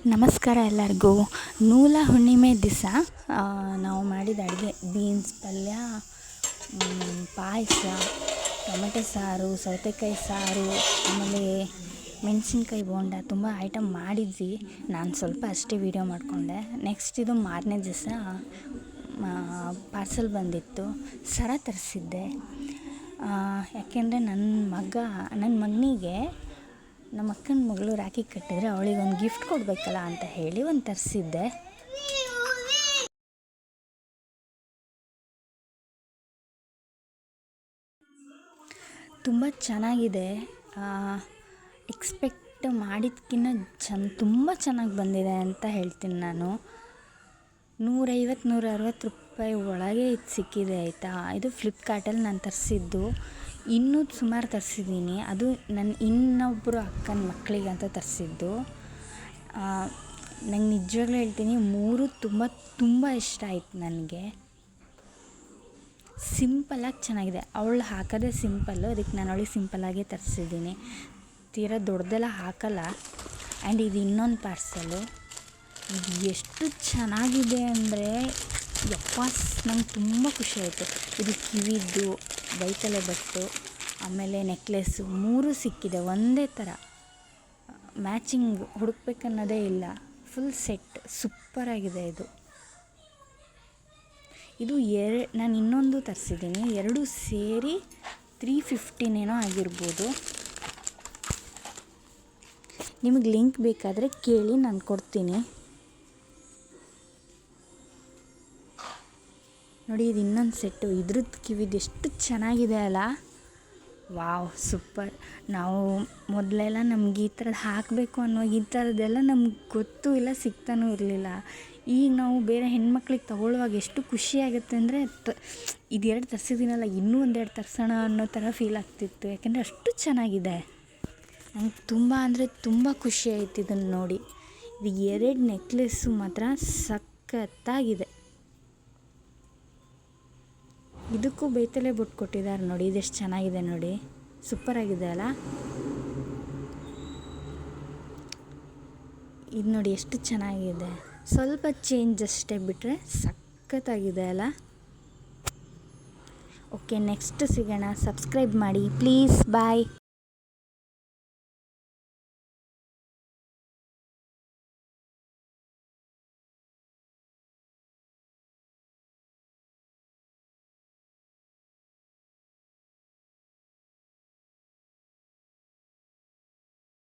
ನಮಸ್ಕಾರ ಎಲ್ಲರಿಗೂ. ನೂಲ ಹುಣ್ಣಿಮೆ ದಿವಸ ನಾವು ಮಾಡಿದ ಅಡುಗೆ ಬೀನ್ಸ್ ಪಲ್ಯ, ಪಾಯಸ, ಟೊಮೆಟೊ ಸಾರು, ಸೌತೆಕಾಯಿ ಸಾರು, ಆಮೇಲೆ ಮೆಣಸಿನ್ಕಾಯಿ ಬೋಂಡ ತುಂಬ ಐಟಮ್ ಮಾಡಿದ್ವಿ. ನಾನು ಸ್ವಲ್ಪ ಅಷ್ಟೇ ವೀಡಿಯೋ ಮಾಡಿಕೊಂಡೆ. ನೆಕ್ಸ್ಟ್ ಇದು ಮಾರನೇ ದಿವಸ ಪಾರ್ಸಲ್ ಬಂದಿತ್ತು. ಸರ ತರಿಸಿದ್ದೆ. ಯಾಕೆಂದರೆ ನನ್ನ ಮಗನಿಗೆ ನಮ್ಮ ಅಕ್ಕನ ಮಗಳು ರಾಖಿ ಕಟ್ಟಿದ್ರೆ ಅವಳಿಗೆ ಒಂದು ಗಿಫ್ಟ್ ಕೊಡಬೇಕಲ್ಲ ಅಂತ ಹೇಳಿ ಒಂದು ತರಿಸಿದ್ದೆ. ತುಂಬ ಚೆನ್ನಾಗಿದೆ. ಎಕ್ಸ್ಪೆಕ್ಟ್ ಮಾಡಿದ್ಕಿಂತ ತುಂಬ ಚೆನ್ನಾಗಿ ಬಂದಿದೆ ಅಂತ ಹೇಳ್ತೀನಿ ನಾನು. 150-160 ರೂಪಾಯಿ ಒಳಗೆ ಇದು ಸಿಕ್ಕಿದೆ ಆಯಿತಾ. ಇದು ಫ್ಲಿಪ್ಕಾರ್ಟಲ್ಲಿ ನಾನು ತರಿಸಿದ್ದು. ಇನ್ನೂ ಸುಮಾರು ತರಿಸಿದ್ದೀನಿ. ಅದು ನನ್ನ ಇನ್ನೊಬ್ಬರು ಅಕ್ಕನ ಮಕ್ಕಳಿಗೆ ಅಂತ ತರಿಸಿದ್ದು. ನಂಗೆ ನಿಜವಾಗ್ಲೂ ಹೇಳ್ತೀನಿ, 3 ತುಂಬ ಇಷ್ಟ ಆಯಿತು ನನಗೆ. ಸಿಂಪಲಾಗಿ ಚೆನ್ನಾಗಿದೆ. ಅವಳು ಹಾಕೋದೇ ಸಿಂಪಲ್ಲು, ಅದಕ್ಕೆ ನಾನು ಅವಳಿಗೆ ಸಿಂಪಲ್ಲಾಗೇ ತರಿಸಿದ್ದೀನಿ. ತೀರಾ ದೊಡ್ಡದೆಲ್ಲ ಹಾಕಲ್ಲ. ಆ್ಯಂಡ್ ಇದು ಇನ್ನೊಂದು ಪಾರ್ಸಲು. ಇದು ಎಷ್ಟು ಚೆನ್ನಾಗಿದೆ ಅಂದರೆ ನಂಗೆ ತುಂಬ ಖುಷಿ ಆಯಿತು. ಇದು ಕಿವಿದ್ದು, ಬೈತಲೆ ಬಟ್ಟು, ಆಮೇಲೆ ನೆಕ್ಲೆಸ್ಸು 3 ಸಿಕ್ಕಿದೆ ಒಂದೇ ಥರ. ಮ್ಯಾಚಿಂಗ್ ಹುಡುಕ್ಬೇಕನ್ನೋದೇ ಇಲ್ಲ. ಫುಲ್ ಸೆಟ್ ಸೂಪರಾಗಿದೆ ಇದು. ನಾನು ಇನ್ನೊಂದು ತರಿಸಿದ್ದೀನಿ. 2 ಸೇರಿ 350 ಆಗಿರ್ಬೋದು. ನಿಮಗೆ ಲಿಂಕ್ ಬೇಕಾದರೆ ಕೇಳಿ, ನಾನು ಕೊಡ್ತೀನಿ. ನೋಡಿ, ಇದು ಇನ್ನೊಂದು ಸೆಟ್ಟು. ಇದ್ರದ್ದು ಕಿವಿದು ಎಷ್ಟು ಚೆನ್ನಾಗಿದೆ ಅಲ್ಲ. Wow, super. ನಾವು ಮೊದಲೆಲ್ಲ ನಮ್ಗೆ ಈ ಥರದ್ದು ಹಾಕಬೇಕು ಈ ಥರದ್ದೆಲ್ಲ ನಮ್ಗೆ ಗೊತ್ತೂ ಇಲ್ಲ, ಸಿಗ್ತಾನೂ ಇರಲಿಲ್ಲ. ಈಗ ನಾವು ಬೇರೆ ಹೆಣ್ಮಕ್ಳಿಗೆ ತೊಗೊಳ್ಳುವಾಗ ಎಷ್ಟು ಖುಷಿಯಾಗುತ್ತೆ ಅಂದರೆ, ಇದು 2 ತರಿಸಿದ್ದೀನಲ್ಲ, ಇನ್ನೂ 1 2 ತರಿಸೋಣ ಅನ್ನೋ ಥರ ಫೀಲ್ ಆಗ್ತಿತ್ತು. ಯಾಕೆಂದರೆ ಅಷ್ಟು ಚೆನ್ನಾಗಿದೆ. ನಂಗೆ ತುಂಬ ಅಂದರೆ ತುಂಬ ಖುಷಿ ಆಯಿತು ಇದನ್ನು ನೋಡಿ. ಇದು 2 ನೆಕ್ಲೆಸ್ಸು ಮಾತ್ರ ಸಖತ್ತಾಗಿದೆ. ಇದಕ್ಕೂ ಬೇತಲೆ ಬೊಟ್ಟು ಕೊಟ್ಟಿದ್ದಾರೆ ನೋಡಿ. ಇದೆಷ್ಟು ಚೆನ್ನಾಗಿದೆ ನೋಡಿ, ಸೂಪರಾಗಿದೆ ಅಲ್ಲ. ಇದು ನೋಡಿ ಎಷ್ಟು ಚೆನ್ನಾಗಿದೆ. ಸ್ವಲ್ಪ ಚೇಂಜ್ ಅಷ್ಟೇ ಬಿಟ್ಟರೆ ಸಖತ್ತಾಗಿದೆ ಅಲ್ಲ. ಓಕೆ, ನೆಕ್ಸ್ಟ್ ಸಿಗೋಣ. ಸಬ್ಸ್ಕ್ರೈಬ್ ಮಾಡಿ ಪ್ಲೀಸ್. ಬಾಯ್.